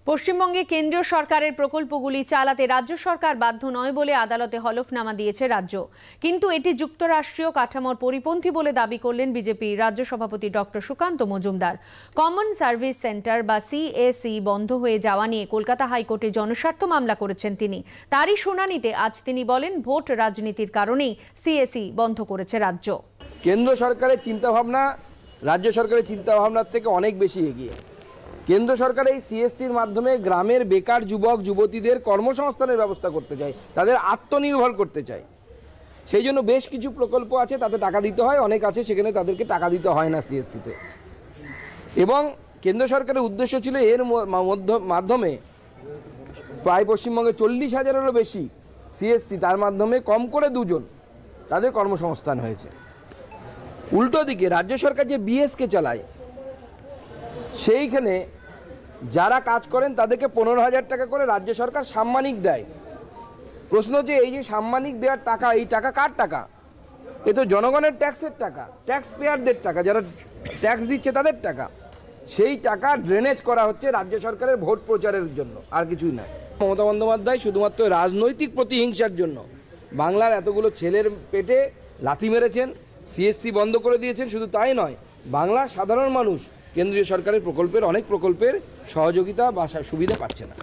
পশ্চিমবঙ্গে কেন্দ্রীয় সরকারের প্রকল্পগুলি চালাতে রাজ্য সরকার বাধ্য নয় বলে আদালতে হলফনামা দিয়েছে রাজ্য। কিন্তু এটি যুক্তরাষ্ট্রীয় কাঠামোর পরিপন্থী বলে দাবি করলেন বিজেপি রাজ্য সভাপতি doctor Sukanta Majumdar. Common service centre বা সিএসি বন্ধ হয়ে যাওয়া নিয়ে কলকাতা হাইকোর্টে জনস্বার্থ মামলা করেছেন তিনি। তারই শুনানিতে আজ তিনি বলেন, ভোট রাজনীতির কারণেই সিএসি বন্ধ করেছে রাজ্য। কেন্দ্র সরকারের চিন্তাভাবনা রাজ্য সরকারের চিন্তাভাবনার থেকে অনেক বেশি এগিয়ে। কেন্দ্র সরকার এই সিএসসির মাধ্যমে গ্রামের বেকার যুবক যুবতীদের কর্মসংস্থানের ব্যবস্থা করতে চায়, তাদের আত্মনির্ভর করতে চায়। সেই জন্য বেশ কিছু প্রকল্প আছে, তাতে টাকা দিতে হয়, অনেক আছে সেখানে তাদেরকে টাকা দিতে হয় না সিএসসিতে। এবং কেন্দ্র সরকারের উদ্দেশ্য ছিল এর মাধ্যমে প্রায় পশ্চিমবঙ্গে 40,000-এরও বেশি সিএসসি, তার মাধ্যমে কম করে 2 জন তাদের কর্মসংস্থান হয়েছে। উল্টো দিকে রাজ্য সরকার যে বিএসকে চালায়, সেইখানে যারা কাজ করেন তাদেরকে 15,000 টাকা করে রাজ্য সরকার সাম্মানিক দেয়। প্রশ্ন যে এই যে সাম্মানিক দেওয়ার টাকা, এই টাকা কার টাকা? এ তো জনগণের ট্যাক্সের টাকা, ট্যাক্স পেয়ারদের টাকা, যারা ট্যাক্স দিচ্ছে তাদের টাকা। সেই টাকা ড্রেনেজ করা হচ্ছে রাজ্য সরকারের ভোট প্রচারের জন্য, আর কিছুই নয়। মমতা বন্দ্যোপাধ্যায় শুধুমাত্র রাজনৈতিক প্রতিহিংসার জন্য বাংলার এতগুলো ছেলের পেটে লাথি মেরেছেন, সিএসসি বন্ধ করে দিয়েছেন। শুধু তাই নয়, বাংলার সাধারণ মানুষ কেন্দ্রীয় সরকারের প্রকল্পের অনেক প্রকল্পের সহযোগিতা বা সুবিধা পাচ্ছে না।